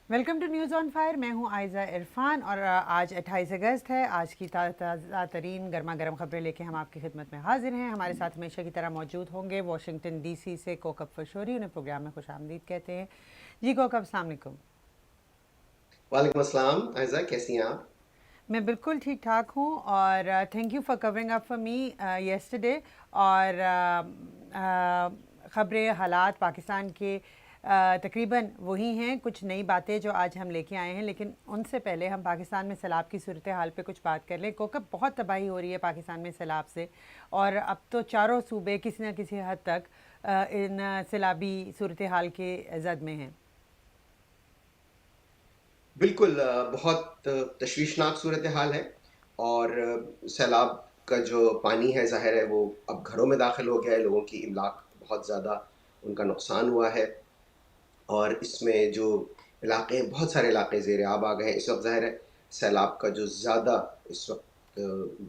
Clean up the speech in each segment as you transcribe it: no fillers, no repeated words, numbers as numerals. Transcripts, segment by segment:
Welcome to News On Fire. میں ہوں عائزہ عرفان اور آج 28 اگست ہے. آج کی تازہ ترین گرما گرم خبریں لے کے ہم آپ کی خدمت میں حاضر ہیں. ہمارے ساتھ ہمیشہ کی طرح موجود ہوں گے واشنگٹن ڈی سی سے کوکب فشوری. انہیں پروگرام میں خوش آمدید کہتے ہیں. جی کوکب، السلام علیکم. وعلیکم السلام عائزہ، کیسی ہیں آپ؟ میں بالکل ٹھیک ٹھاک ہوں اور thank you for covering up for me yesterday. اور خبریں حالات پاکستان کے تقریباً وہی ہیں. کچھ نئی باتیں جو آج ہم لے کے آئے ہیں، لیکن ان سے پہلے ہم پاکستان میں سیلاب کی صورتحال پہ کچھ بات کر لیں. کوکب، بہت تباہی ہو رہی ہے پاکستان میں سیلاب سے، اور اب تو چاروں صوبے کسی نہ کسی حد تک ان سیلابی صورتحال کے زد میں ہیں. بالکل، بہت تشویشناک صورتحال ہے، اور سیلاب کا جو پانی ہے ظاہر ہے وہ اب گھروں میں داخل ہو گیا ہے. لوگوں کی املاک بہت زیادہ ان کا نقصان ہوا ہے، اور اس میں جو علاقے ہیں، بہت سارے علاقے زیر آب آ گئے ہیں. اس وقت ظاہر ہے سیلاب کا جو زیادہ اس وقت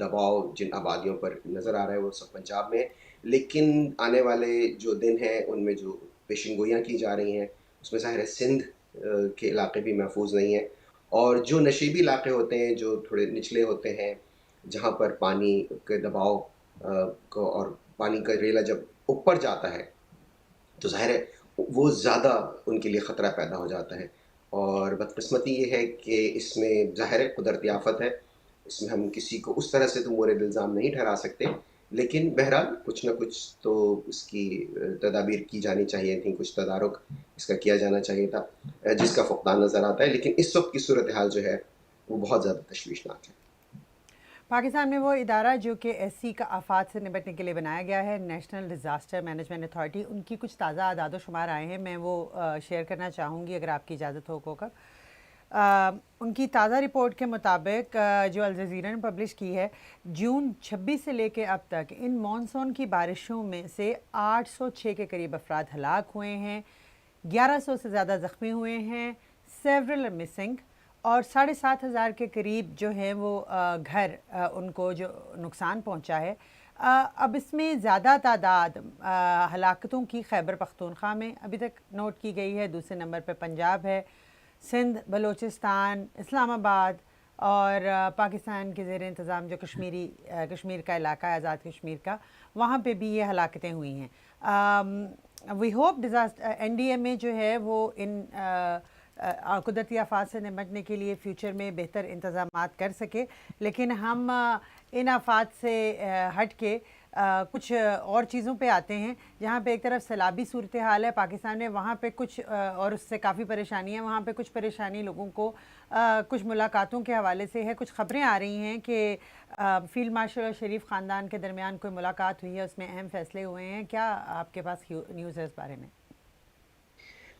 دباؤ جن آبادیوں پر نظر آ رہا ہے وہ سب پنجاب میں ہے. لیکن آنے والے جو دن ہیں ان میں جو پیشن گوئیاں کی جا رہی ہیں اس میں ظاہر ہے سندھ کے علاقے بھی محفوظ نہیں ہیں، اور جو نشیبی علاقے ہوتے ہیں جو تھوڑے نچلے ہوتے ہیں جہاں پر پانی کے دباؤ کو اور پانی کا ریلا جب اوپر جاتا ہے تو ظاہر ہے وہ زیادہ ان کے لیے خطرہ پیدا ہو جاتا ہے. اور بدقسمتی یہ ہے کہ اس میں ظاہر ہے قدرتی آفت ہے، اس میں ہم کسی کو اس طرح سے تو مورد الزام نہیں ٹھہرا سکتے، لیکن بہرحال کچھ نہ کچھ تو اس کی تدابیر کی جانی چاہیے تھیں، کچھ تدارک اس کا کیا جانا چاہیے تھا جس کا فقدان نظر آتا ہے. لیکن اس وقت کی صورتحال جو ہے وہ بہت زیادہ تشویشناک ہے. پاکستان میں وہ ادارہ جو کہ ایس سی کا آفات سے نمٹنے کے لیے بنایا گیا ہے، نیشنل ڈیزاسٹر مینجمنٹ اتھارٹی، ان کی کچھ تازہ اعداد و شمار آئے ہیں. میں وہ شیئر کرنا چاہوں گی اگر آپ کی اجازت ہو کوکب. ان کی تازہ رپورٹ کے مطابق جو الجزیرہ نے پبلش کی ہے، جون 26 سے لے کے اب تک ان مانسون کی بارشوں میں سے 806 کے قریب افراد ہلاک ہوئے ہیں، 1100 سے زیادہ زخمی ہوئے ہیں، سیورل مسنگ، اور 7,500 کے قریب جو ہیں وہ گھر ان کو جو نقصان پہنچا ہے. اب اس میں زیادہ تعداد ہلاکتوں کی خیبر پختونخوا میں ابھی تک نوٹ کی گئی ہے. دوسرے نمبر پہ پنجاب ہے، سندھ، بلوچستان، اسلام آباد، اور پاکستان کے زیر انتظام جو کشمیر کا علاقہ ہے، آزاد کشمیر کا، وہاں پہ بھی یہ ہلاکتیں ہوئی ہیں. We hope N D M A جو ہے وہ ان قدرتی آفات سے نمٹنے کے لیے فیوچر میں بہتر انتظامات کر سکے. لیکن ہم ان آفات سے ہٹ کے کچھ اور چیزوں پہ آتے ہیں جہاں پہ ایک طرف سیلابی صورتحال ہے پاکستان میں، وہاں پہ کچھ اور اس سے کافی پریشانی ہے. وہاں پہ کچھ پریشانی لوگوں کو کچھ ملاقاتوں کے حوالے سے ہے. کچھ خبریں آ رہی ہیں کہ فیلڈ مارشل اور شریف خاندان کے درمیان کوئی ملاقات ہوئی ہے، اس میں اہم فیصلے ہوئے ہیں. کیا آپ کے پاس نیوز ہے اس بارے میں؟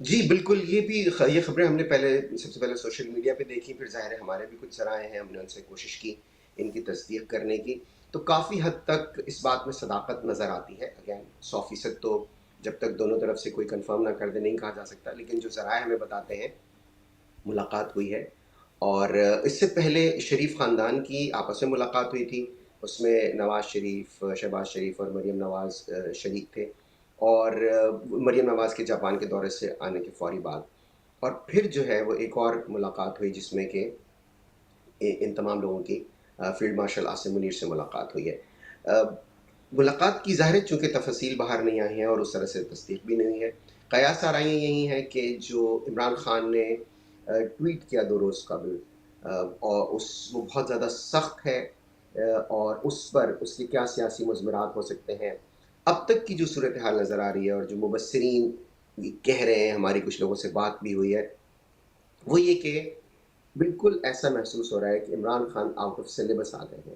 جی بالکل، یہ خبریں ہم نے سب سے پہلے سوشل میڈیا پہ دیکھی، پھر ظاہر ہے ہمارے بھی کچھ ذرائع ہیں، ہم نے ان سے کوشش کی ان کی تصدیق کرنے کی. تو کافی حد تک اس بات میں صداقت نظر آتی ہے. اگین 100% تو جب تک دونوں طرف سے کوئی کنفرم نہ کر دے نہیں کہا جا سکتا، لیکن جو ذرائع ہمیں بتاتے ہیں ملاقات ہوئی ہے. اور اس سے پہلے شریف خاندان کی آپس میں ملاقات ہوئی تھی، اس میں نواز شریف، شہباز شریف اور مریم نواز شریک تھے، اور مریم نواز کے جاپان کے دورے سے آنے کے فوری بعد. اور پھر جو ہے وہ ایک اور ملاقات ہوئی جس میں کہ ان تمام لوگوں کی فیلڈ مارشل عاصم منیر سے ملاقات ہوئی ہے. ملاقات کی ظاہر چونکہ تفاصیل باہر نہیں آئی ہیں اور اس طرح سے تصدیق بھی نہیں ہے. قیاس آرائیاں یہی ہیں کہ جو عمران خان نے ٹویٹ کیا 2 روز قبل، اور وہ بہت زیادہ سخت ہے، اور اس پر اس کے کیا سیاسی مضمرات ہو سکتے ہیں. اب تک کی جو صورتحال نظر آ رہی ہے اور جو مبصرین کہہ رہے ہیں، ہماری کچھ لوگوں سے بات بھی ہوئی ہے، وہ یہ کہ بالکل ایسا محسوس ہو رہا ہے کہ Imran Khan out of syllabus آ گئے ہیں.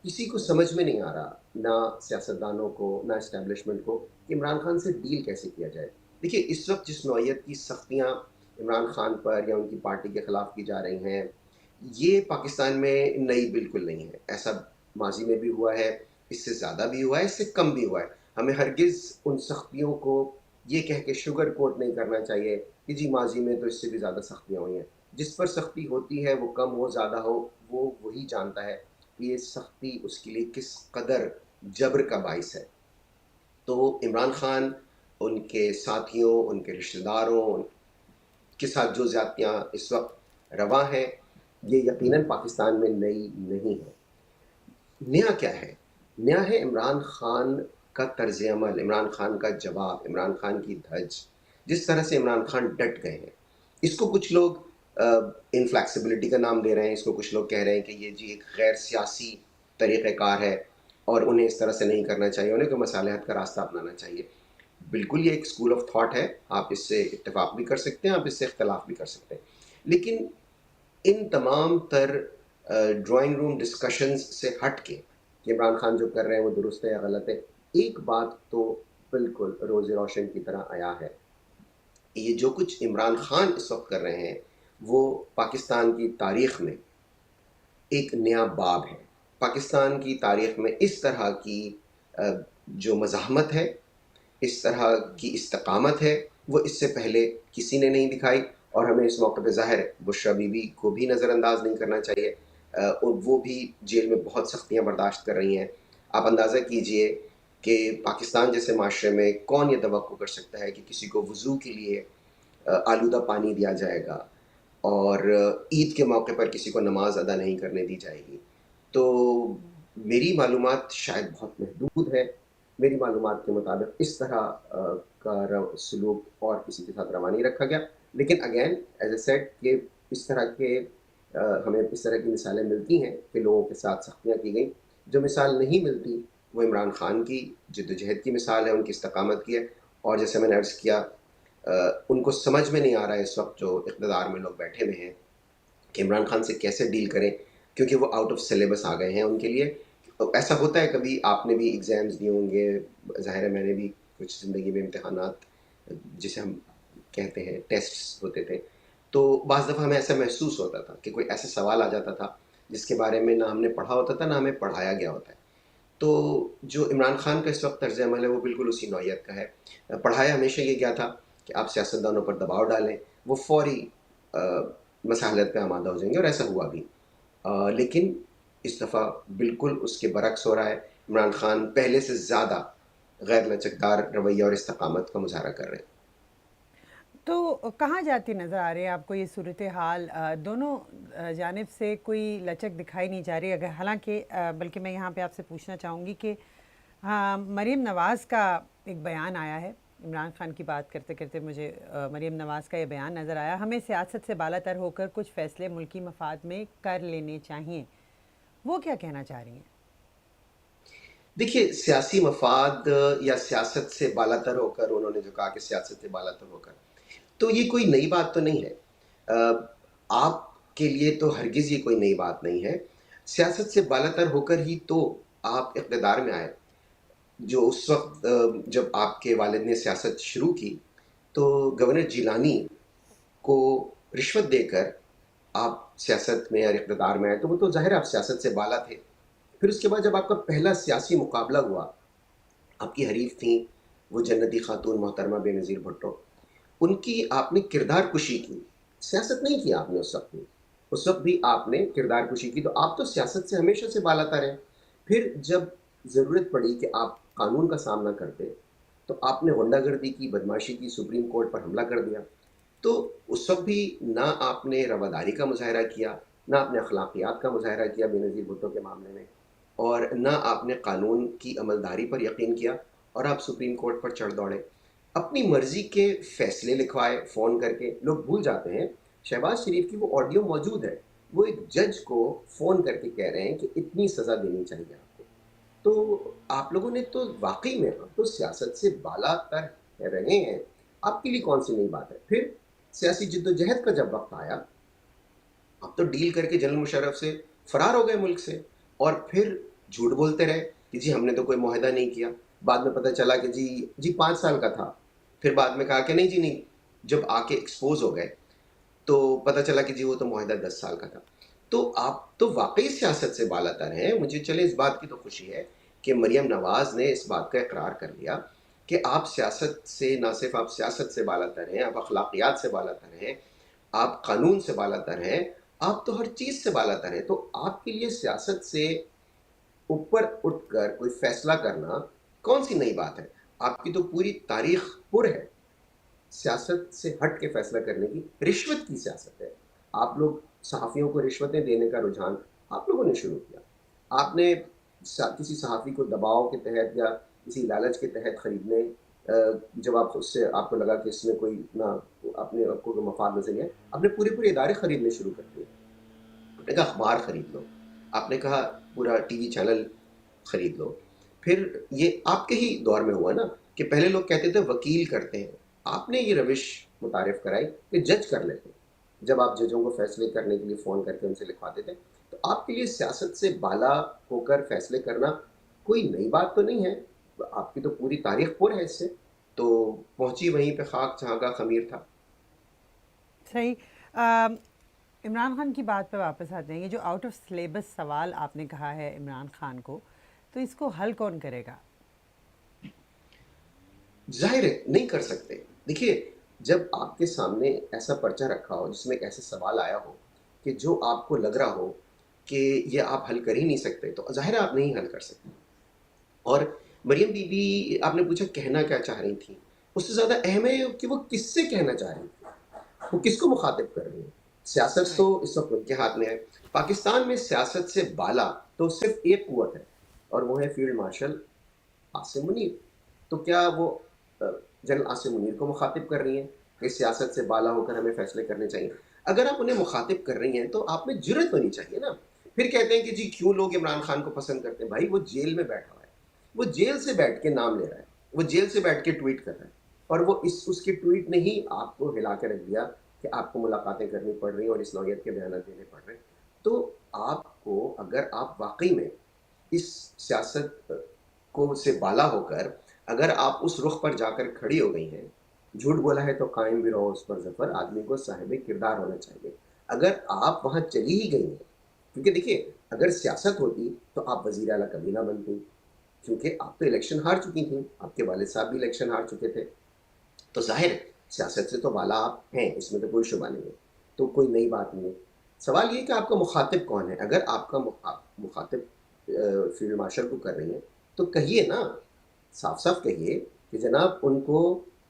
کسی کو سمجھ میں نہیں آ رہا، نہ سیاستدانوں کو نہ اسٹیبلشمنٹ کو، کہ عمران خان سے ڈیل کیسے کیا جائے. دیکھیے اس وقت جس نوعیت کی سختیاں عمران خان پر یا ان کی پارٹی کے خلاف کی جا رہی ہیں، یہ پاکستان میں نئی بالکل نہیں ہے. ایسا ماضی میں بھی ہوا ہے، اس سے زیادہ بھی ہوا ہے، اس سے کم بھی ہوا ہے. ہمیں ہرگز ان سختیوں کو یہ کہہ کے شوگر کوٹ نہیں کرنا چاہیے کہ جی ماضی میں تو اس سے بھی زیادہ سختیاں ہوئی ہیں. جس پر سختی ہوتی ہے وہ کم ہو زیادہ ہو، وہ وہی جانتا ہے کہ یہ سختی اس کے لیے کس قدر جبر کا باعث ہے. تو عمران خان، ان کے ساتھیوں، ان کے رشتہ داروں، کے ساتھ جو زیادتیاں اس وقت رواں ہیں یہ یقیناً پاکستان میں نئی نہیں ہے. نیا کیا ہے؟ نیا ہے عمران خان کا طرز عمل، عمران خان کا جواب، عمران خان کی دھج، جس طرح سے عمران خان ڈٹ گئے ہیں. اس کو کچھ لوگ انفلیکسیبلٹی کا نام دے رہے ہیں، اس کو کچھ لوگ کہہ رہے ہیں کہ یہ جی ایک غیر سیاسی طریقہ کار ہے اور انہیں اس طرح سے نہیں کرنا چاہیے، انہیں کوئی مصالحت کا راستہ اپنانا چاہیے. بالکل یہ ایک اسکول آف تھاٹ ہے، آپ اس سے اتفاق بھی کر سکتے ہیں، آپ اس سے اختلاف بھی کر سکتے ہیں، لیکن ان تمام تر ڈرائنگ روم ڈسکشنز سے ہٹ کے کہ عمران خان جو کر رہے ہیں وہ درست ہے یا غلط ہے، ایک بات تو بالکل روز روشن کی طرح آیا ہے. یہ جو کچھ عمران خان اس وقت کر رہے ہیں وہ پاکستان کی تاریخ میں ایک نیا باب ہے. پاکستان کی تاریخ میں اس طرح کی جو مزاحمت ہے، اس طرح کی استقامت ہے، وہ اس سے پہلے کسی نے نہیں دکھائی. اور ہمیں اس موقع پہ ظاہر بشرا بی بی کو بھی نظر انداز نہیں کرنا چاہیے، اور وہ بھی جیل میں بہت سختیاں برداشت کر رہی ہیں. آپ اندازہ کیجئے کہ پاکستان جیسے معاشرے میں کون یہ توقع کر سکتا ہے کہ کسی کو وضو کے لیے آلودہ پانی دیا جائے گا اور عید کے موقع پر کسی کو نماز ادا نہیں کرنے دی جائے گی. تو میری معلومات شاید بہت محدود ہے، میری معلومات کے مطابق اس طرح کا سلوک اور کسی کے ساتھ روا نہیں رکھا گیا. لیکن اگین ایز اے سیٹ کہ اس طرح کے ہمیں اس طرح کی مثالیں ملتی ہیں کہ لوگوں کے ساتھ سختیاں کی گئیں. جو مثال نہیں ملتی وہ عمران خان کی جدوجہد کی مثال ہے، ان کی استقامت کی ہے. اور جیسے میں نے عرض کیا ان کو سمجھ میں نہیں آ رہا ہے اس وقت جو اقتدار میں لوگ بیٹھے ہوئے ہیں کہ عمران خان سے کیسے ڈیل کریں، کیونکہ وہ آؤٹ آف سلیبس آ گئے ہیں ان کے لیے. ایسا ہوتا ہے کبھی، آپ نے بھی ایگزامز دیے ہوں گے، ظاہر ہے میں نے بھی کچھ زندگی میں امتحانات جسے ہم کہتے ہیں ٹیسٹس ہوتے تھے، تو بعض دفعہ ہمیں ایسا محسوس ہوتا تھا کہ کوئی ایسا سوال آ جاتا تھا جس کے بارے میں نہ ہم نے پڑھا ہوتا تھا نہ ہمیں پڑھایا گیا ہوتا ہے. تو جو عمران خان کا اس وقت طرز عمل ہے وہ بالکل اسی نوعیت کا ہے. پڑھایا ہمیشہ یہ گیا تھا کہ آپ سیاستدانوں پر دباؤ ڈالیں، وہ فوری مصالحت پہ آمادہ ہو جائیں گے، اور ایسا ہوا بھی. لیکن اس دفعہ بالکل اس کے برعکس ہو رہا ہے. عمران خان پہلے سے زیادہ غیر لچکدار رویہ اور استقامت کا مظاہرہ کر رہے ہیں. تو کہاں جاتی نظر آ رہی ہے آپ کو یہ صورتحال؟ دونوں جانب سے کوئی لچک دکھائی نہیں جا رہی، اگر حالانکہ بلکہ میں یہاں پہ آپ سے پوچھنا چاہوں گی کہ مریم نواز کا ایک بیان آیا ہے. عمران خان کی بات کرتے کرتے مجھے مریم نواز کا یہ بیان نظر آیا، ہمیں سیاست سے بالا تر ہو کر کچھ فیصلے ملکی مفاد میں کر لینے چاہیے. وہ کیا کہنا چاہ رہی ہیں؟ دیکھیے سیاسی مفاد یا سیاست سے بالا تر ہو کر، انہوں نے جو کہا کہ سیاست سے بالا تر ہو کر، تو یہ کوئی نئی بات تو نہیں ہے. آپ کے لیے تو ہرگز یہ کوئی نئی بات نہیں ہے. سیاست سے بالا تر ہو کر ہی تو آپ اقتدار میں آئے. جو اس وقت جب آپ کے والد نے سیاست شروع کی تو گورنر جیلانی کو رشوت دے کر آپ سیاست میں اور اقتدار میں آئے، تو وہ تو ظاہر آپ سیاست سے بالا تھے. پھر اس کے بعد جب آپ کا پہلا سیاسی مقابلہ ہوا، آپ کی حریف تھیں وہ جنتی خاتون محترمہ بے نظیر بھٹو، ان کی آپ نے کردار کشی کی، سیاست نہیں کی آپ نے. اس وقت بھی آپ نے کردار کشی کی، تو آپ تو سیاست سے ہمیشہ سے بالا تر ہیں. پھر جب ضرورت پڑی کہ آپ قانون کا سامنا کرتے تو آپ نے غنڈہ گردی کی، بدماشی کی، سپریم کورٹ پر حملہ کر دیا. تو اس وقت بھی نہ آپ نے رواداری کا مظاہرہ کیا، نہ آپ نے اخلاقیات کا مظاہرہ کیا بے نظیر بھٹو کے معاملے میں، اور نہ آپ نے قانون کی عملداری پر یقین کیا، اور آپ سپریم کورٹ پر چڑھ دوڑے، اپنی مرضی کے فیصلے لکھوائے فون کر کے. لوگ بھول جاتے ہیں شہباز شریف کی وہ آڈیو موجود ہے، وہ ایک جج کو فون کر کے کہہ رہے ہیں کہ اتنی سزا دینی چاہیے آپ کو. تو آپ لوگوں نے تو واقعی میں اب تو سیاست سے بالا تر رہے ہیں، آپ کے لیے کون سی نئی بات ہے. پھر سیاسی جد و جہد کا جب وقت آیا، اب تو ڈیل کر کے جنرل مشرف سے فرار ہو گئے ملک سے، اور پھر جھوٹ بولتے رہے کہ جی ہم نے تو کوئی معاہدہ نہیں کیا. بعد میں پتہ چلا کہ جی 5 سال کا تھا. پھر بعد میں کہا کہ نہیں جی نہیں، جب آ کے ایکسپوز ہو گئے تو پتہ چلا کہ جی وہ تو معاہدہ 10 سال کا تھا. تو آپ تو واقعی سیاست سے بالا تر ہیں. مجھے چلے اس بات کی تو خوشی ہے کہ مریم نواز نے اس بات کا اقرار کر لیا کہ آپ سیاست سے نہ صرف آپ سیاست سے بالا تر ہیں، آپ اخلاقیات سے بالا تر ہیں، آپ قانون سے بالا تر ہیں، آپ تو ہر چیز سے بالا تر ہیں. تو آپ کے لیے سیاست سے اوپر اٹھ کر کوئی فیصلہ کرنا کون سی نئی بات ہے؟ آپ کی تو پوری تاریخ پر ہے سیاست سے ہٹ کے فیصلہ کرنے کی رشوت کی سیاست ہے. آپ لوگ صحافیوں کو رشوتیں دینے کا رجحان آپ لوگوں نے شروع کیا. آپ نے کسی صحافی کو دباؤ کے تحت یا کسی لالچ کے تحت خریدنے جب آپ اس سے آپ کو لگا کہ اس میں کوئی اتنا اپنے آپ کو مفاد نظر نہیں ہے، آپ نے پورے ادارے خریدنے شروع کر دیے. آپ نے کہا اخبار خرید لو، آپ نے کہا پورا ٹی وی چینل خرید لو. پھر یہ آپ کے ہی دور میں ہوا نا کہ پہلے لوگ کہتے تھے وکیل کرتے ہیں، آپ نے یہ روش متعارف کرائی کہ جج کر لیتے. جب آپ ججوں کو فیصلے کرنے کے لیے فون کر کے ان سے لکھواتے تھے، تو آپ کے لیے سیاست سے بالا ہو کر فیصلے کرنا کوئی نئی بات تو نہیں ہے. آپ کی تو پوری تاریخ پر ہے اس سے. تو پہنچی وہیں پہ خاک جہاں کا خمیر تھا. صحیح. عمران خان کی بات پہ واپس آتے ہیں. یہ جو آؤٹ آف سلیبس سوال آپ نے کہا ہے عمران خان کو، تو اس کو حل کون کرے گا؟ ظاہر ہے نہیں کر سکتے. دیکھیے، جب آپ کے سامنے ایسا پرچہ رکھا ہو جس میں ایک ایسا سوال آیا ہو کہ جو آپ کو لگ رہا ہو کہ یہ آپ حل کر ہی نہیں سکتے، تو ظاہر ہے آپ نہیں حل کر سکتے. اور مریم بی بی آپ نے پوچھا کہنا کیا چاہ رہی تھیں، اس سے زیادہ اہم ہے کہ وہ کس سے کہنا چاہ رہی تھیں، وہ کس کو مخاطب کر رہی ہیں. سیاست تو رائٹ. اس وقت ان کے ہاتھ میں ہے. پاکستان میں سیاست سے بالا تو صرف ایک قوت ہے، اور وہ ہے فیلڈ مارشل عاصم منیر. تو کیا وہ جنرل عاصم منیر کو مخاطب کر رہی ہیں کہ سیاست سے بالا ہو کر ہمیں فیصلے کرنے چاہیے؟ اگر آپ انہیں مخاطب کر رہی ہیں تو آپ میں جرت ہونی چاہیے نا. پھر کہتے ہیں کہ جی کیوں لوگ عمران خان کو پسند کرتے ہیں. بھائی وہ جیل میں بیٹھا ہوا ہے، وہ جیل سے بیٹھ کے نام لے رہا ہے، وہ جیل سے بیٹھ کے ٹویٹ کر رہا ہے، اور وہ اس کے ٹویٹ نے ہی آپ کو ہلا کے رکھ دیا کہ آپ کو ملاقاتیں کرنی پڑ رہی ہیں اور اس نوعیت کے بیانات دینے پڑ رہے ہیں. تو آپ کو اگر آپ واقعی میں اس سیاست کو سے بالا ہو کر اگر آپ اس رخ پر جا کر کھڑی ہو گئی ہیں، جھوٹ بولا ہے تو قائم بھی رہو اس پر ظفر، آدمی کو صاحب کردار ہونا چاہیے. اگر آپ وہاں چلی ہی گئی ہیں، کیونکہ دیکھیے اگر سیاست ہوتی تو آپ وزیر اعلیٰ کبھی نہ بنتی، کیونکہ آپ تو الیکشن ہار چکی تھیں، آپ کے والد صاحب بھی الیکشن ہار چکے تھے. تو ظاہر ہے سیاست سے تو بالا آپ ہیں، اس میں تو کوئی شبہ نہیں ہے، تو کوئی نئی بات نہیں ہے. سوال یہ کہ آپ کا مخاطب کون ہے. اگر آپ کا مخاطب فیلڈ مارشل کو کر رہی ہیں تو کہیے نا، صاف صاف کہیے کہ جناب ان کو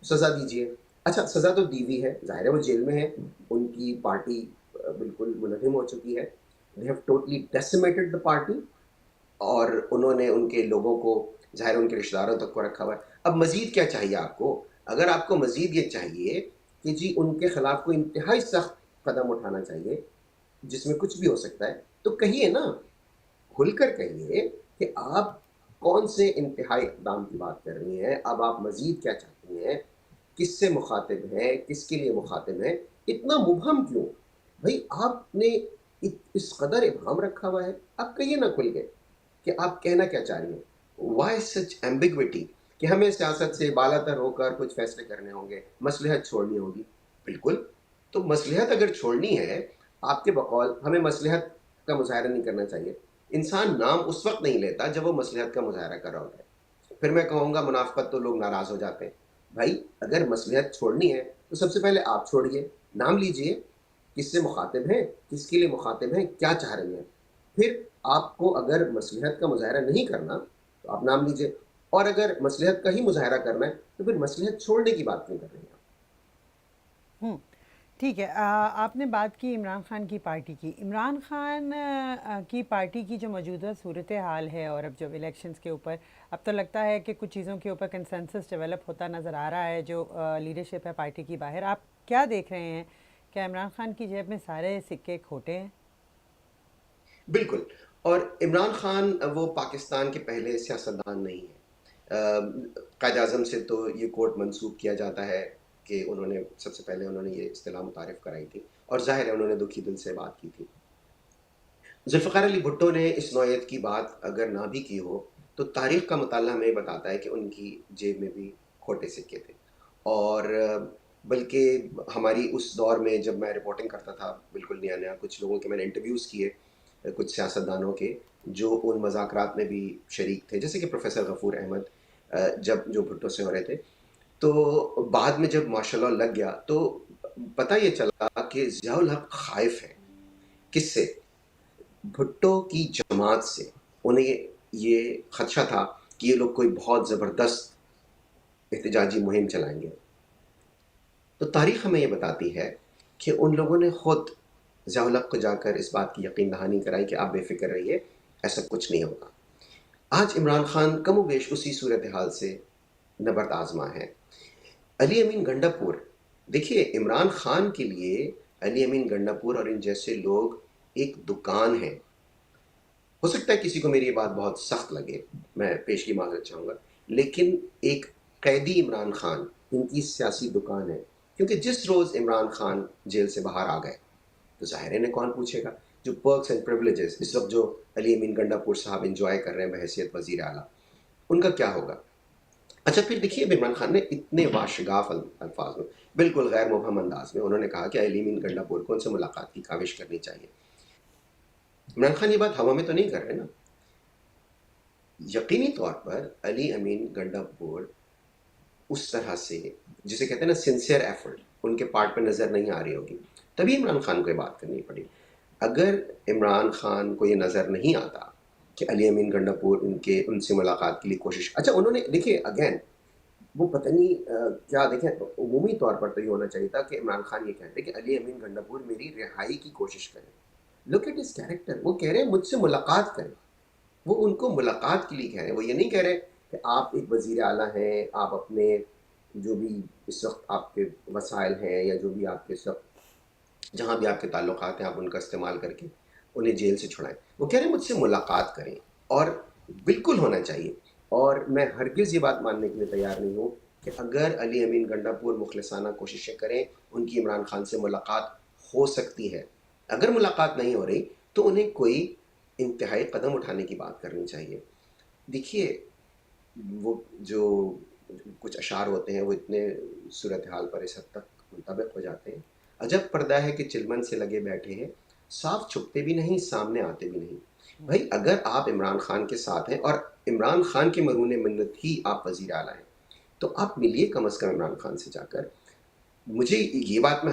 سزا دیجیے. اچھا سزا تو دی ہوئی ہے، ظاہر ہے وہ جیل میں ہے، ان کی پارٹی بالکل منہدم ہو چکی ہے. they have totally decimated the party، اور انہوں نے ان کے لوگوں کو ظاہر ان کے رشتہ داروں تک کو رکھا ہوا ہے. اب مزید کیا چاہیے آپ کو؟ اگر آپ کو مزید یہ چاہیے کہ جی ان کے خلاف کوئی انتہائی سخت قدم اٹھانا چاہیے جس میں کچھ بھی ہو سکتا ہے، تو کہیے نا، کھل کر کہیے کہ آپ کون سے انتہائی اقدام کی بات کر رہی ہیں، اب آپ مزید کیا چاہتی ہیں، کس سے مخاطب ہیں، کس کے لیے مخاطب ہیں. اتنا مبہم کیوں؟ بھائی آپ نے اس قدر ابہام رکھا ہوا ہے، آپ کہیے نا کھل کے کہ آپ کہنا کیا چاہ رہی ہیں. وائی سچ ایمبیگوٹی کہ ہمیں سیاست سے بالا تر ہو کر کچھ فیصلے کرنے ہوں گے، مصلحت چھوڑنی ہوگی. بالکل، تو مصلحت اگر چھوڑنی ہے آپ کے بقول، ہمیں مصلحت کا مظاہرہ نہیں کرنا چاہیے. انسان نام اس وقت نہیں لیتا جب وہ مصلحت کا مظاہرہ کر رہا ہوتا ہے. پھر میں کہوں گا منافقت تو لوگ ناراض ہو جاتے ہیں. بھائی اگر مصلحت چھوڑنی ہے تو سب سے پہلے آپ چھوڑیے، نام لیجئے کس سے مخاطب ہیں، کس کے لیے مخاطب ہیں، کیا چاہ رہی ہیں. پھر آپ کو اگر مصلحت کا مظاہرہ نہیں کرنا تو آپ نام لیجئے، اور اگر مصلحت کا ہی مظاہرہ کرنا ہے تو پھر مصلحت چھوڑنے کی بات کیوں کر رہی ہیں آپ. ہوں ٹھیک ہے. آپ نے بات کی عمران خان کی پارٹی کی. عمران خان کی پارٹی کی جو موجودہ صورت حال ہے، اور اب جب الیکشنز کے اوپر اب تو لگتا ہے کہ کچھ چیزوں کے اوپر کنسنسس ڈیولپ ہوتا نظر آ رہا ہے، جو لیڈرشپ ہے پارٹی کی باہر، آپ کیا دیکھ رہے ہیں؟ کیا عمران خان کی جیب میں سارے سکے کھوٹے ہیں؟ بالکل. اور عمران خان وہ پاکستان کے پہلے سیاستدان نہیں ہیں. قائد اعظم سے تو یہ کوٹ منسوب کیا جاتا ہے کہ انہوں نے سب سے پہلے انہوں نے یہ اصطلاح متعارف کرائی تھی، اور ظاہر ہے انہوں نے دکھی دل سے بات کی تھی. ذوالفقار علی بھٹو نے اس نوعیت کی بات اگر نہ بھی کی ہو تو تاریخ کا مطالعہ ہمیں بتاتا ہے کہ ان کی جیب میں بھی کھوٹے سکے تھے. اور بلکہ ہماری اس دور میں جب میں رپورٹنگ کرتا تھا بالکل نیا نیا، کچھ لوگوں کے میں نے انٹرویوز کیے، کچھ سیاستدانوں کے جو ان مذاکرات میں بھی شریک تھے، جیسے کہ پروفیسر غفور احمد جب جو بھٹو سے ہو رہے تھے. تو بعد میں جب ماشاء اللہ لگ گیا تو پتہ یہ چلا کہ ضیاء الحق خائف ہے. کس سے؟ بھٹو کی جماعت سے. انہیں یہ خدشہ تھا کہ یہ لوگ کوئی بہت زبردست احتجاجی مہم چلائیں گے. تو تاریخ ہمیں یہ بتاتی ہے کہ ان لوگوں نے خود ضیاء الحق کو جا کر اس بات کی یقین دہانی کرائی کہ آپ بے فکر رہیے، ایسا کچھ نہیں ہوگا۔ آج عمران خان کم و بیش اسی صورتحال سے نبرد آزما ہے۔ علی امین گنڈا پور، دیکھیے عمران خان کے لیے علی امین گنڈا پور اور ان جیسے لوگ ایک دکان ہیں۔ ہو سکتا ہے کسی کو میری یہ بات بہت سخت لگے، میں پیشگی معذرت چاہوں گا، لیکن ایک قیدی عمران خان ان کی سیاسی دکان ہے، کیونکہ جس روز عمران خان جیل سے باہر آ گئے تو ظاہر ہے کون پوچھے گا؟ جو پرکس اینڈ پریولیجز اس وقت جو علی امین گنڈا پور صاحب انجوائے کر رہے ہیں بحیثیت وزیر اعلیٰ، ان کا کیا ہوگا؟ اچھا پھر دیکھیے عمران خان نے اتنے واشگاف الفاظ میں، بالکل غیر مبہم انداز میں انہوں نے کہا کہ علی امین گنڈا پور کو ان سے ملاقات کی کاوش کرنی چاہیے۔ عمران خان یہ بات ہوا میں تو نہیں کر رہے نا؟ یقینی طور پر علی امین گنڈا پور اس طرح سے جسے کہتے ہیں نا سنسیئر ایفرٹ ان کے پارٹ پہ نظر نہیں آ رہی ہوگی، تبھی عمران خان کو یہ بات کرنی پڑی۔ اگر عمران خان کو یہ نظر نہیں آتا کہ علی امین گنڈا پور ان سے ملاقات کے لیے کوشش، اچھا انہوں نے دیکھیے اگین وہ پتہ نہیں کیا، دیکھیں عمومی طور پر تو یہ ہونا چاہیے تھا کہ عمران خان یہ کہتے کہ علی امین گنڈا پور میری رہائی کی کوشش کریں۔ لک ایٹ ہز کیریکٹر، وہ کہہ رہے ہیں مجھ سے ملاقات کریں، وہ ان کو ملاقات کے لیے کہہ رہے ہیں، وہ یہ نہیں کہہ رہے کہ آپ ایک وزیر اعلیٰ ہیں، آپ اپنے جو بھی اس وقت آپ کے وسائل ہیں یا جو بھی آپ کے اس وقت جہاں بھی آپ کے تعلقات ہیں آپ ان کا استعمال کر کے انہیں جیل سے چھڑائیں۔ وہ کہہ رہے ہیں مجھ سے ملاقات کریں، اور بالکل ہونا چاہیے۔ اور میں ہرگز یہ بات ماننے کے لیے تیار نہیں ہوں کہ اگر علی امین گنڈا پور مخلصانہ کوششیں کریں ان کی عمران خان سے ملاقات ہو سکتی ہے۔ اگر ملاقات نہیں ہو رہی تو انہیں کوئی انتہائی قدم اٹھانے کی بات کرنی چاہیے۔ دیکھیے وہ جو کچھ اشعار ہوتے ہیں وہ اتنے صورتحال پر اس حد تک منطبق ہو جاتے ہیں، عجب پردہ ہے کہ چلمن سے لگے بیٹھے ہیں، صاف چھپتے بھی نہیں سامنے آتے بھی نہیں۔ بھائی اگر آپ عمران خان کے ساتھ ہیں اور عمران خان کے مرہون منت ہی آپ وزیر اعلیٰ ہیں تو آپ ملیے کم از کم عمران خان سے جا کر۔ مجھے یہ بات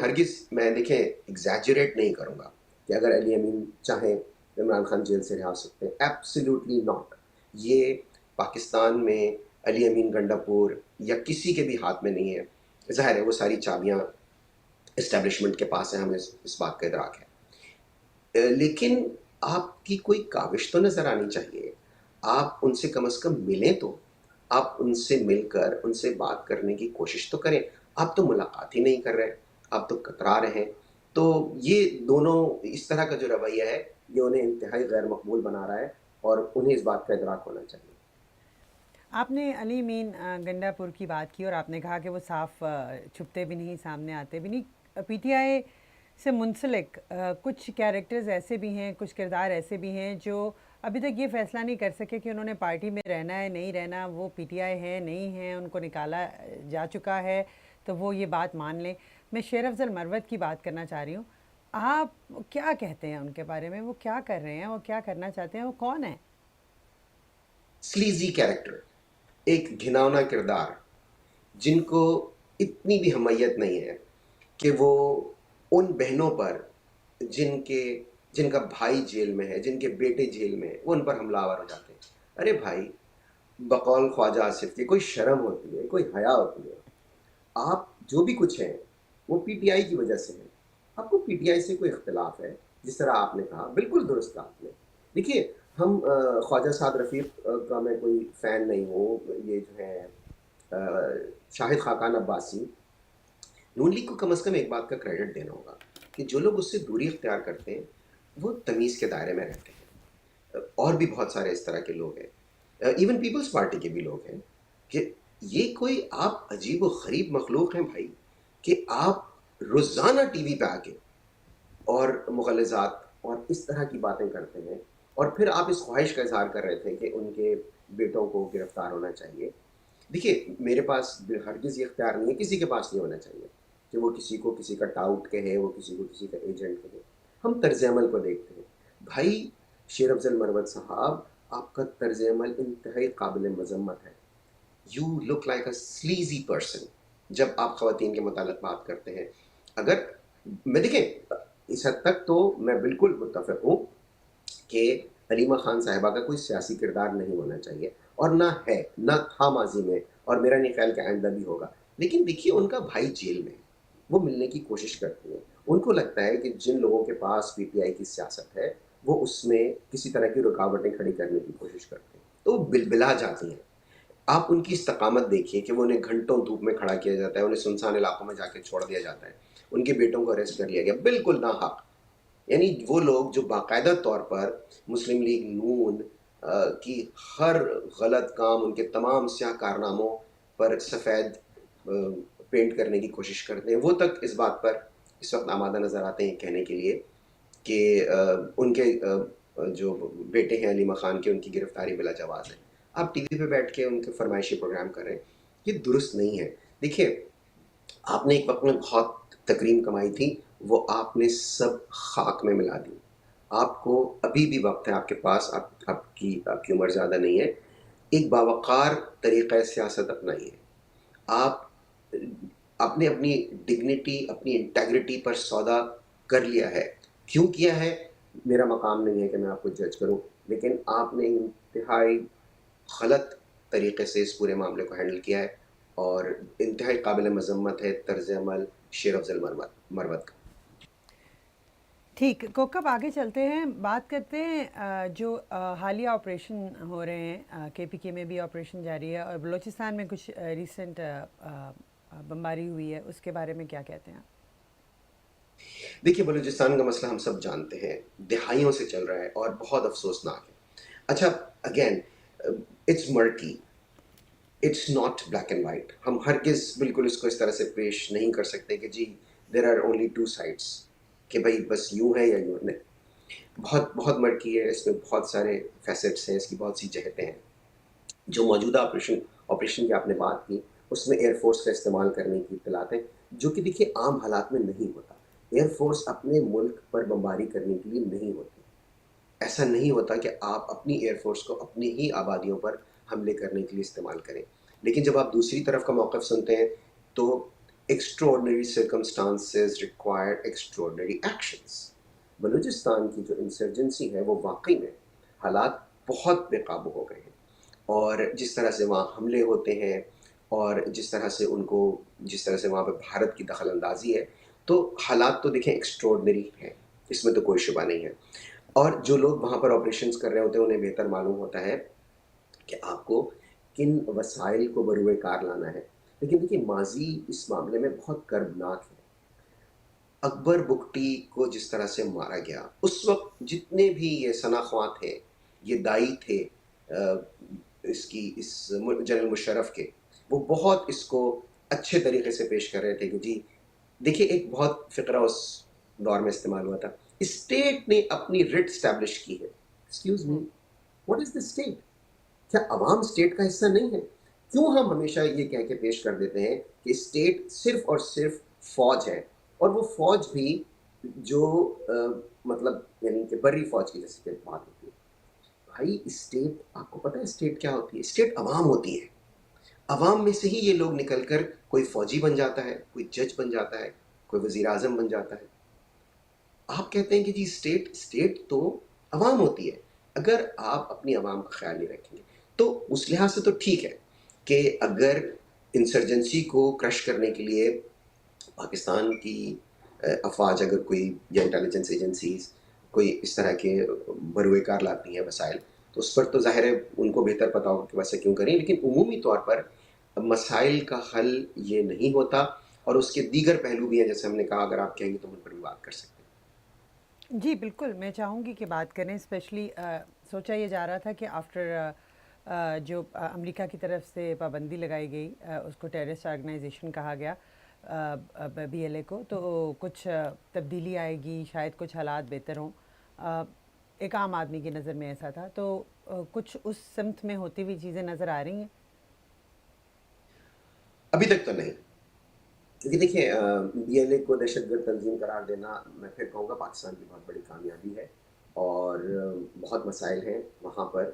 میں دیکھیں ایگزیجریٹ نہیں کروں گا کہ اگر علی امین چاہیں عمران خان جیل سے رہا سکتے ہیں، ایبسلیوٹلی ناٹ۔ یہ پاکستان میں علی امین گنڈا پور یا کسی کے بھی ہاتھ میں نہیں ہے، ظاہر ہے وہ ساری چابیاں اسٹیبلشمنٹ کے پاس ہیں، ہمیں اس بات کا ادراک ہے، لیکن آپ کی کوئی کاوش تو نظر آنی چاہیے۔ آپ ان سے کم از کم ملیں، تو آپ ان سے مل کر ان سے بات کرنے کی کوشش تو کریں۔ آپ تو ملاقات ہی نہیں کر رہے، آپ تو کترا رہے ہیں۔ تو یہ دونوں اس طرح کا جو رویہ ہے یہ انہیں انتہائی غیر مقبول بنا رہا ہے، اور انہیں اس بات کا ادراک ہونا چاہیے۔ آپ نے علی امین گنڈا پور کی بات کی اور آپ نے کہا کہ وہ صاف چھپتے بھی نہیں سامنے آتے بھی نہیں۔ پی ٹی آئی سے منسلک کچھ کیریکٹرز ایسے بھی ہیں، کچھ کردار ایسے بھی ہیں جو ابھی تک یہ فیصلہ نہیں کر سکے کہ انہوں نے پارٹی میں رہنا ہے نہیں رہنا، وہ پی ٹی آئی ہے نہیں ہے، ان کو نکالا جا چکا ہے تو وہ یہ بات مان لیں۔ میں شیر افضل مروت کی بات کرنا چاہ رہی ہوں، آپ کیا کہتے ہیں ان کے بارے میں؟ وہ کیا کر رہے ہیں، وہ کیا کرنا چاہتے ہیں، وہ کون ہیں؟ سلیزی کیریکٹر، ایک گھناؤنا کردار، جن کو اتنی بھی حمیت نہیں ہے کہ وہ ان بہنوں پر جن کا بھائی جیل میں ہے، جن کے بیٹے جیل میں ہے، وہ ان پر حملہ آور ہو جاتے ہیں۔ ارے بھائی، بقول خواجہ آصف کے کوئی شرم ہوتی ہے، کوئی حیا ہوتی ہے؟ آپ جو بھی کچھ ہیں وہ پی ٹی آئی کی وجہ سے ہیں۔ آپ کو پی ٹی آئی سے کوئی اختلاف ہے؟ جس طرح آپ نے کہا بالکل درست کہا آپ نے۔ دیکھیے ہم خواجہ سعد رفیق کا میں کوئی فین نہیں ہوں، یہ جو ہے شاہد خاقان عباسی، نون لیگ کو کم از کم ایک بات کا کریڈٹ دینا ہوگا کہ جو لوگ اس سے دوری اختیار کرتے ہیں وہ تمیز کے دائرے میں رہتے ہیں۔ اور بھی بہت سارے اس طرح کے لوگ ہیں، ایون پیپلز پارٹی کے بھی لوگ ہیں، کہ یہ کوئی آپ عجیب و غریب مخلوق ہیں بھائی کہ آپ روزانہ ٹی وی پہ آ کے اور مغلظات اور اس طرح کی باتیں کرتے ہیں، اور پھر آپ اس خواہش کا اظہار کر رہے تھے کہ ان کے بیٹوں کو گرفتار ہونا چاہیے۔ دیکھیے میرے پاس ہرگز یہ اختیار نہیں ہے، کسی کے پاس نہیں ہونا چاہیے کہ وہ کسی کو کسی کا ٹاؤٹ کہے، وہ کسی کو کسی کا ایجنٹ کہے۔ ہم طرز عمل کو دیکھتے ہیں۔ بھائی شیر افضل مروت صاحب، آپ کا طرز عمل انتہائی قابل مذمت ہے۔ You look like a sleazy person جب آپ خواتین کے متعلق بات کرتے ہیں۔ اگر میں دیکھیں اس حد تک تو میں بالکل متفق ہوں کہ علیمہ خان صاحبہ کا کوئی سیاسی کردار نہیں ہونا چاہیے، اور نہ ہے، نہ تھا ماضی میں، اور میرا نہیں خیال کہ آئندہ بھی ہوگا۔ لیکن دیکھیے ان کا بھائی جیل میں ہے، وہ ملنے کی کوشش کرتی ہیں. ان کو لگتا ہے کہ جن لوگوں کے پاس پی ٹی آئی کی سیاست ہے وہ اس میں کسی طرح کی رکاوٹیں کھڑی کرنے کی کوشش کرتے ہیں تو وہ بلبلا جاتی ہیں. آپ ان کی استقامت دیکھیے کہ وہ انہیں گھنٹوں دھوپ میں کھڑا کیا جاتا ہے, انہیں سنسان علاقوں میں جا کے چھوڑ دیا جاتا ہے, ان کے بیٹوں کو اریسٹ کر لیا گیا بالکل ناحق. یعنی وہ لوگ جو باقاعدہ طور پر مسلم لیگ نون کی ہر غلط کام, ان کے تمام سیاہ کارناموں پر سفید پینٹ کرنے کی کوشش کرتے ہیں, وہ تک اس بات پر اس وقت آمادہ نظر آتے ہیں کہنے کے لیے کہ ان کے جو بیٹے ہیں علی خان کے, ان کی گرفتاری بلا جواز ہے. آپ ٹی وی پہ بیٹھ کے ان کے فرمائشی پروگرام کر رہے ہیں, یہ درست نہیں ہے. دیکھیے آپ نے ایک وقت میں بہت تکریم کمائی تھی, وہ آپ نے سب خاک میں ملا دی. آپ کو ابھی بھی وقت ہے آپ کے پاس, آپ کی عمر زیادہ نہیں ہے, ایک باوقار طریقہ سیاست اپنائیے. آپ نے اپنی ڈگنیٹی, اپنی انٹیگریٹی پر سودا کر لیا ہے. کیوں کیا ہے میرا مقام نہیں ہے کہ میں آپ کو جج کروں, لیکن آپ نے انتہائی غلط طریقے سے اس پورے معاملے کو ہینڈل کیا ہے, اور انتہائی قابل مذمت ہے طرز عمل شیر افضل مروت کا. ٹھیک کوکب, آگے چلتے ہیں, بات کرتے ہیں جو حالیہ آپریشن ہو رہے ہیں, کے پی کے میں بھی آپریشن جاری ہے اور بلوچستان میں کچھ ریسنٹ بمباری ہوئی ہے, اس کے بارے میں کیا کہتے ہیں آپ؟ دیکھیے بلوچستان کا مسئلہ ہم سب جانتے ہیں, دہائیوں سے چل رہا ہے اور بہت افسوسناک ہے. اچھا again it's murky, it's not black and white. ہم ہرگز بالکل اس کو اس طرح سے پیش نہیں کر سکتے کہ جی there are only two sides, کہ بھائی بس یوں ہے یا یوں نہیں. بہت بہت مرکی ہے, اس میں بہت سارے فیسٹس ہیں, اس کی بہت سی جہتیں ہیں. جو موجودہ آپریشن کی آپ نے بات کی, اس میں ایئر فورس کا استعمال کرنے کی اطلاعات ہیں, جو کہ دیکھیے عام حالات میں نہیں ہوتا. ایئر فورس اپنے ملک پر بمباری کرنے کے لیے نہیں ہوتی. ایسا نہیں ہوتا کہ آپ اپنی ایئر فورس کو اپنی ہی آبادیوں پر حملے کرنے کے لیے استعمال کریں. لیکن جب آپ دوسری طرف کا موقف سنتے ہیں تو extraordinary circumstances require extraordinary actions. Balochistan کی جو انسرجنسی ہے وہ واقعی میں حالات بہت بے قابو ہو گئے ہیں, اور جس طرح سے وہاں حملے ہوتے ہیں اور جس طرح سے وہاں پہ بھارت کی دخل اندازی ہے, تو حالات تو دیکھیں ایکسٹراڈنری ہیں, اس میں تو کوئی شبہ نہیں ہے. اور جو لوگ وہاں پر آپریشنز کر رہے ہوتے ہیں انہیں بہتر معلوم ہوتا ہے کہ آپ کو کن وسائل کو بروئے کار لانا ہے. لیکن دیکھیے ماضی اس معاملے میں بہت کربناک ہے. اکبر بگٹی کو جس طرح سے مارا گیا, اس وقت جتنے بھی یہ ثناخواں تھے, یہ دائی تھے اس جنرل مشرف کے, وہ بہت اس کو اچھے طریقے سے پیش کر رہے تھے کہ جی دیکھیے ایک بہت فقرہ اس دور میں استعمال ہوا تھا, اسٹیٹ نے اپنی رٹ اسٹیبلش کی ہے. Excuse me, what is the state? کیا عوام اسٹیٹ کا حصہ نہیں ہے؟ کیوں ہم ہمیشہ یہ کہہ کے پیش کر دیتے ہیں کہ اسٹیٹ صرف اور صرف فوج ہے, اور وہ فوج بھی جو مطلب یعنی کہ بری فوج کی جیسے کہ بات ہوتی ہے. بھائی اسٹیٹ, آپ کو پتہ ہے اسٹیٹ کیا ہوتی ہے؟ اسٹیٹ عوام ہوتی ہے. عوام میں سے ہی یہ لوگ نکل کر کوئی فوجی بن جاتا ہے, کوئی جج بن جاتا ہے, کوئی وزیر اعظم بن جاتا ہے. آپ کہتے ہیں کہ جی اسٹیٹ تو عوام ہوتی ہے. اگر آپ اپنی عوام کا خیال نہیں رکھیں گے تو اس لحاظ سے تو ٹھیک ہے کہ اگر انسرجنسی کو کرش کرنے کے لیے پاکستان کی افواج اگر کوئی یا انٹیلیجنس ایجنسیز کوئی اس طرح کے بروئے کار لاتی ہیں وسائل, تو اس پر تو ظاہر ہے ان کو بہتر پتا ہوگا کہ ویسے کیوں کریں. لیکن عمومی طور پر مسائل کا حل یہ نہیں ہوتا, اور اس کے دیگر پہلو بھی ہیں, جیسے ہم نے کہا اگر آپ کہیں گے تو ان پر بھی بات کر سکتے ہیں. جی بالکل, میں چاہوں گی کہ بات کریں. اسپیشلی سوچا یہ جا رہا تھا کہ آفٹر جو امریکہ کی طرف سے پابندی لگائی گئی, اس کو ٹیررسٹ آرگنائزیشن کہا گیا بی ایل اے کو, تو کچھ تبدیلی آئے گی, شاید کچھ حالات بہتر ہوں. ایک عام آدمی کی نظر میں ایسا تھا, تو کچھ اس سمت میں ہوتی ہوئی چیزیں نظر آ رہی ہیں. ابھی تک تو نہیں, کیونکہ دیکھیں بی ایل اے کو دہشت گرد تنظیم قرار دینا میں پھر کہوں گا پاکستان کی بہت بڑی کامیابی ہے, اور بہت مسائل ہیں وہاں پر,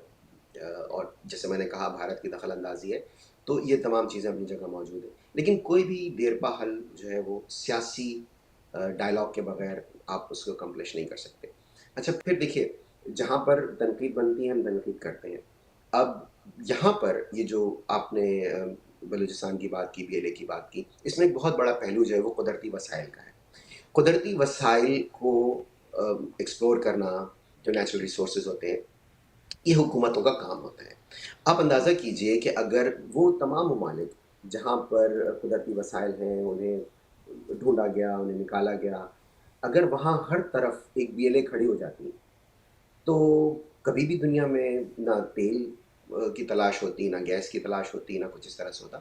اور جیسے میں نے کہا بھارت کی دخل اندازی ہے, تو یہ تمام چیزیں اپنی جگہ موجود ہیں. لیکن کوئی بھی دیرپا حل جو ہے وہ سیاسی ڈائلاگ کے بغیر آپ اس کو کمپلیش نہیں کر سکتے. اچھا پھر دیکھیے جہاں پر تنقید بنتی ہے ہم تنقید کرتے ہیں. اب یہاں پر یہ جو آپ نے بلوچستان کی بات کی, BLA کی بات کی, اس میں ایک بہت بڑا پہلو جو ہے وہ قدرتی وسائل کا ہے. قدرتی وسائل کو ایکسپلور کرنا, جو نیچرل ریسورسز ہوتے ہیں, یہ حکومتوں کا کام ہوتا ہے. آپ اندازہ کیجئے کہ اگر وہ تمام ممالک جہاں پر قدرتی وسائل ہیں انہیں ڈھونڈا گیا, انہیں نکالا گیا, اگر وہاں ہر طرف ایک BLA کھڑی ہو جاتی تو کبھی بھی دنیا میں نہ تیل کی تلاش ہوتی, نہ گیس کی تلاش ہوتی, نہ کچھ اس طرح سے ہوتا.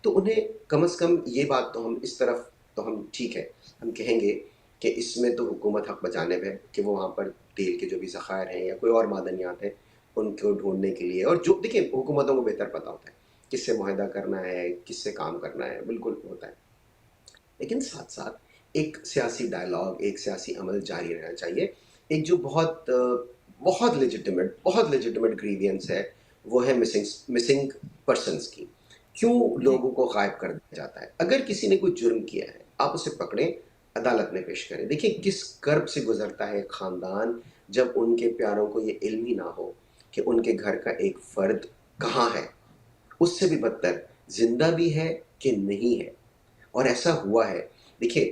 تو انہیں کم از کم یہ بات تو ہم اس طرف تو ہم ٹھیک ہے, ہم کہیں گے کہ اس میں تو حکومت حق بجانب ہے کہ وہ وہاں پر تیل کے جو بھی ذخائر ہیں یا کوئی اور معدنیات ہیں ان کو ڈھونڈنے کے لیے, اور جو دیکھیں حکومتوں کو بہتر پتہ ہوتا ہے کس سے معاہدہ کرنا ہے, کس سے کام کرنا ہے, بالکل ہوتا ہے. لیکن ساتھ ساتھ ایک سیاسی ڈائلاگ, ایک سیاسی عمل جاری رہنا چاہیے. ایک جو بہت لیجٹمیٹ گریوینس ہے وہ ہے مسنگ پرسنس کی. کیوں جی لوگوں کو غائب کر دیا جاتا ہے؟ اگر کسی نے کوئی جرم کیا ہے آپ اسے پکڑیں, عدالت میں پیش کریں. دیکھیں کس کرب سے گزرتا ہے ایک خاندان جب ان کے پیاروں کو یہ علم ہی نہ ہو کہ ان کے گھر کا ایک فرد کہاں ہے, اس سے بھی بدتر زندہ بھی ہے کہ نہیں ہے. اور ایسا ہوا ہے. دیکھیے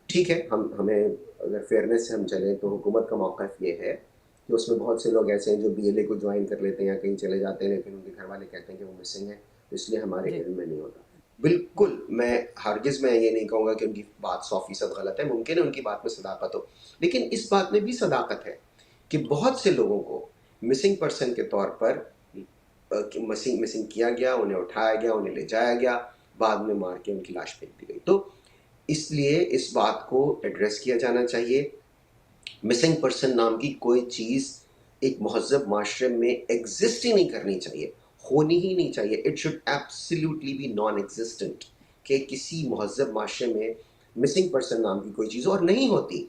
ٹھیک ہے, ہمیں اگر فیئرنیس سے ہم چلیں تو حکومت کا موقف یہ ہے کہ اس میں بہت سے لوگ ایسے ہیں جو BLA کو جوائن کر لیتے ہیں یا کہیں چلے جاتے ہیں, لیکن ان کے گھر والے کہتے ہیں کہ وہ مسنگ ہے, تو اس لیے ہمارے جی علم میں نہیں ہوتا. بالکل میں ہرگز میں یہ نہیں کہوں گا کہ ان کی بات 100% غلط ہے, ممکن ہے ان کی بات میں صداقت ہو, لیکن اس بات میں بھی صداقت ہے کہ بہت سے لوگوں کو مسنگ پرسن کے طور پر مسنگ کیا گیا, انہیں اٹھایا گیا, انہیں لے جایا گیا, بعد میں مار کے ان کی لاش پھینک دی گئی. تو اس لیے اس بات کو ایڈریس کیا جانا چاہیے. مسنگ پرسن نام کی کوئی چیز ایک مہذب معاشرے میں ایگزسٹ ہی نہیں کرنی چاہیے, ہونی ہی نہیں چاہیے. It should absolutely be non existent کہ کسی مہذب معاشرے میں مسنگ پرسن نام کی کوئی چیز, اور نہیں ہوتی.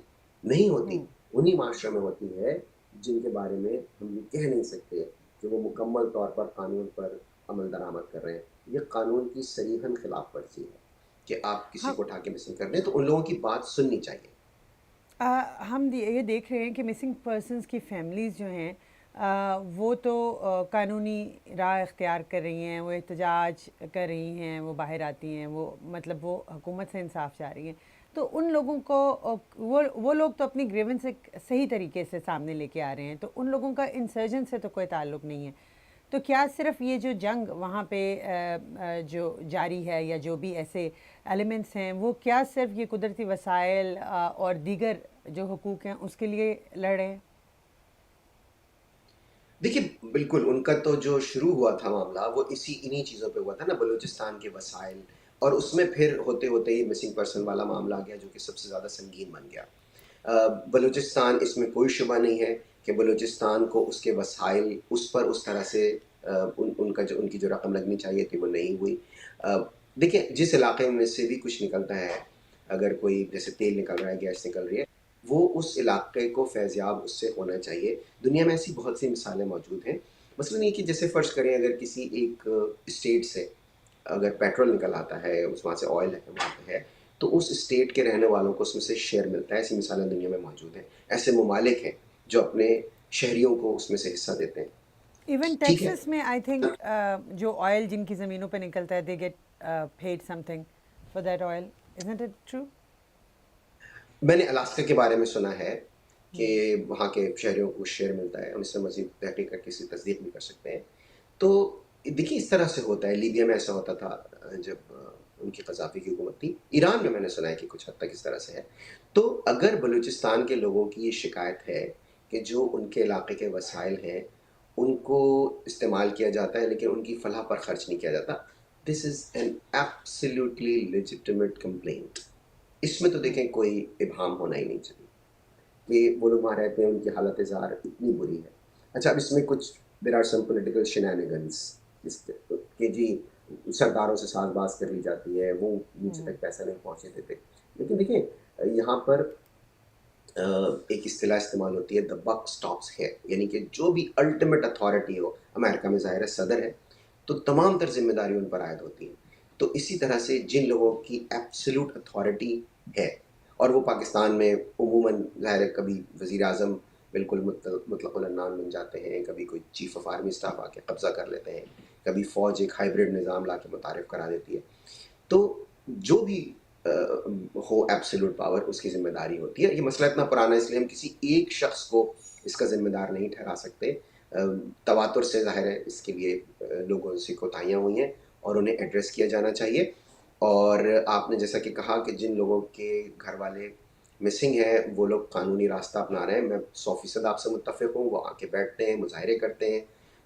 انہی معاشرے میں ہوتی ہے جن کے بارے میں ہم یہ کہہ نہیں سکتے کہ وہ مکمل طور پر قانون پر عمل درآمد کر رہے ہیں. یہ قانون کی صریحاً خلاف ورزی ہے کہ آپ کسی ہم کو اٹھا کے مسنگ کر دیں, تو ان لوگوں کی بات سننی چاہیے. ہم یہ دیکھ رہے ہیں کہ مسنگ پرسنس کی فیملیز جو ہیں وہ تو قانونی راہ اختیار کر رہی ہیں, وہ احتجاج کر رہی ہیں, وہ باہر آتی ہیں, وہ مطلب وہ حکومت سے انصاف چاہ رہی ہیں. تو ان لوگوں کو وہ لوگ تو اپنی گریونس ایک صحیح طریقے سے سامنے لے کے آ رہے ہیں, تو ان لوگوں کا انسرجن سے تو کوئی تعلق نہیں ہے. تو کیا صرف یہ جو جنگ وہاں پہ جو جاری ہے یا جو بھی ایسے ایلیمنٹس ہیں وہ کیا صرف یہ قدرتی وسائل اور دیگر جو حقوق ہیں اس کے لیے لڑ رہے ہیں؟ دیکھیے بالکل ان کا تو جو شروع ہوا تھا معاملہ وہ انہی چیزوں پہ ہوا تھا نا, بلوچستان کے وسائل, اور اس میں پھر ہوتے ہوتے ہی مسنگ پرسن والا معاملہ آ گیا جو کہ سب سے زیادہ سنگین بن گیا. بلوچستان, اس میں کوئی شبہ نہیں ہے کہ بلوچستان کو اس کے وسائل اس پر اس طرح سے ان کی جو رقم لگنی چاہیے تھی وہ نہیں ہوئی. دیکھیں جس علاقے میں سے بھی کچھ نکلتا ہے, اگر کوئی جیسے تیل نکل رہا ہے, گیس نکل رہی ہے, وہ اس علاقے کو فیضیاب اس سے ہونا چاہیے. دنیا میں ایسی بہت سی مثالیں موجود ہیں. مثلاً یہ کہ جیسے فرض کریں اگر کسی ایک اسٹیٹ سے اگر پیٹرول نکل آتا ہے, اس وہاں سے آئل ہے وہاں پہ ہے, تو اس اسٹیٹ کے رہنے والوں کو اس میں سے شیئر ملتا ہے. ایسی مثالیں دنیا میں موجود ہیں. ایسے ممالک ہیں جو اپنے شہریوں کو اس میں سے حصہ دیتے ہیں. ایون ٹھیک ہے, ٹیکسس میں آئی تھنک جو آئل جن کی زمینوں پہ نکلتا ہے they get paid something for that oil, isn't it true? میں نے الاسکا کے بارے میں سنا ہے کہ وہاں کے شہریوں کو شیئر ملتا ہے. ہم اس سے مزید تحقیق کر کے اس کی تصدیق بھی کر سکتے ہیں. تو دیکھیے اس طرح سے ہوتا ہے. لیبیا میں ایسا ہوتا تھا جب ان کی قذافی کی حکومت تھی. ایران میں نے سنا ہے کہ کچھ حد تک اس طرح سے ہے. تو اگر بلوچستان کے لوگوں کی یہ شکایت ہے کہ جو ان کے علاقے کے وسائل ہیں ان کو استعمال کیا جاتا ہے لیکن ان کی فلاح پر خرچ نہیں کیا جاتا, دس is an absolutely legitimate complaint. اس میں تو دیکھیں کوئی ابہام ہونا ہی نہیں چاہیے کہ وہ لوگ وہاں رہتے ہیں, ان کی حالت زار اتنی بری ہے. اچھا اب اس میں کچھ دیر آر سم پولیٹیکل شینانگنس کہ جی سرداروں سے ساز باز کر لی جاتی ہے, وہ نیچے تک پیسہ نہیں پہنچنے دیتے. لیکن دیکھیں یہاں پر ایک اصطلاح استعمال ہوتی ہے, دا بک اسٹاپس ہیئر, یعنی کہ جو بھی الٹیمیٹ اتھارٹی ہو, امریکہ میں ظاہر ہے صدر ہے, تو تمام تر ذمہ داری ان پر عائد ہوتی ہے. تو اسی طرح سے جن لوگوں کی ایبسلیوٹ اتھارٹی ہے, اور وہ پاکستان میں عموماً ظاہر ہے کبھی وزیر اعظم بالکل مطلق العنان بن جاتے ہیں، کبھی کوئی چیف آف آرمی اسٹاف آ کے قبضہ کر لیتے ہیں، کبھی فوج ایک ہائبرڈ نظام لا کے متعارف کرا دیتی ہے. تو جو بھی ہو ایبسولوٹ پاور، اس کی ذمہ داری ہوتی ہے. یہ مسئلہ اتنا پرانا ہے، اس لیے ہم کسی ایک شخص کو اس کا ذمہ دار نہیں ٹھہرا سکتے. تواتر سے ظاہر ہے اس کے لیے لوگوں سے کوتاہیاں ہوئی ہیں اور انہیں ایڈریس کیا جانا چاہیے. اور آپ نے جیسا کہ کہا کہ جن لوگوں کے گھر والے مسنگ ہیں وہ لوگ قانونی راستہ اپنا رہے ہیں، میں 100% آپ سے متفق ہوں. وہ آ کے بیٹھتے ہیں، مظاہرے کرتے ہیں،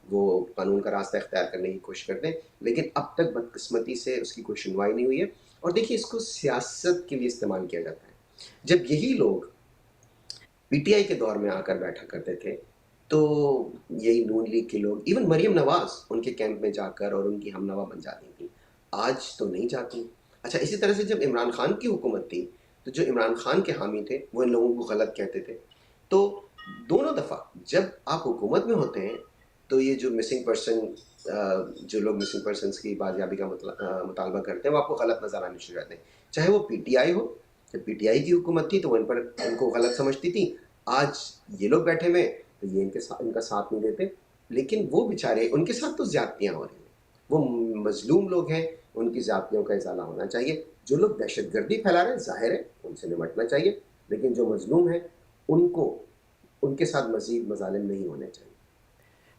وہ قانون کا راستہ اختیار کرنے کی کوشش کرتے ہیں، لیکن اب تک بدقسمتی سے اس کی کوئی سنوائی نہیں ہوئی ہے. اور دیکھیے اس کو سیاست کے لیے استعمال کیا جاتا ہے. جب یہی لوگ پی ٹی آئی کے دور میں آ کر بیٹھا کرتے تھے تو یہی نون لیگ کے لوگ، ایون مریم نواز ان کے کیمپ میں جا کر اور ان کی ہم نوا بن جاتی تھیں. آج تو نہیں جاتی. اچھا، اسی طرح سے جب عمران خان کی حکومت تھی تو جو عمران خان کے حامی تھے وہ ان لوگوں کو غلط کہتے تھے. تو دونوں دفعہ جب آپ حکومت میں ہوتے ہیں تو یہ جو مسنگ پرسن، جو لوگ مسنگ پرسنس کی بازیابی کا مطالبہ کرتے ہیں وہ آپ کو غلط نظر آنے شروع ہوتے ہیں. چاہے وہ پی ٹی آئی ہو، جب پی ٹی آئی کی حکومت تھی تو وہ ان کو غلط سمجھتی تھی. آج یہ لوگ بیٹھے ہوئے تو یہ ان کا ساتھ نہیں دیتے. لیکن وہ بیچارے، ان کے ساتھ تو زیادتیاں ہو رہی ہیں. وہ مظلوم لوگ ہیں، ان کی زیادتیوں کا ازالہ ہونا چاہیے. جو لوگ دہشت گردی پھیلا رہے ہیں ظاہر ہے ان سے نمٹنا چاہیے، لیکن جو مظلوم ہیں ان کے ساتھ مزید مظالم نہیں ہونے چاہیے.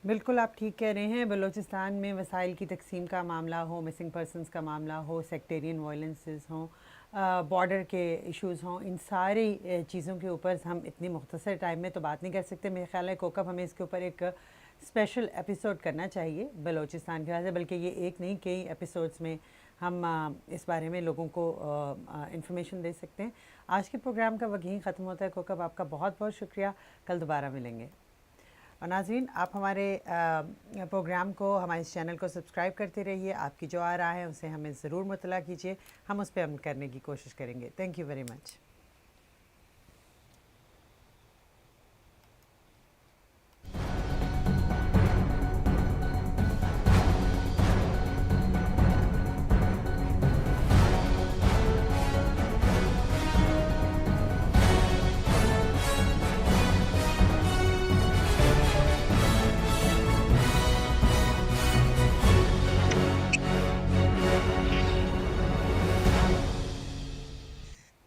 بالکل آپ ٹھیک کہہ رہے ہیں. بلوچستان میں وسائل کی تقسیم کا معاملہ ہو، مسنگ پرسنس کا معاملہ ہو، سیکٹیرین وائلنسز ہوں، بارڈر کے ایشوز ہوں، ان ساری چیزوں کے اوپر ہم اتنی مختصر ٹائم میں تو بات نہیں کر سکتے. میرے خیال ہے کوکب ہمیں اس کے اوپر ایک اسپیشل ایپیسوڈ کرنا چاہیے بلوچستان کے حوالے سے، بلکہ یہ ایک نہیں کئی ایپیسوڈز میں ہم اس بارے میں لوگوں کو انفارمیشن دے سکتے ہیں. آج کے پروگرام کا وقت یہیں ختم ہوتا ہے. کوکب آپ کا بہت بہت شکریہ. کل دوبارہ ملیں گے. اور ناظرین، آپ ہمارے پروگرام کو، ہمارے اس چینل کو سبسکرائب کرتے رہیے. آپ کی جو آراء ہے اسے ہمیں ضرور مطلع کیجیے، ہم اس پہ عمل کرنے کی کوشش کریں گے. Thank you very much.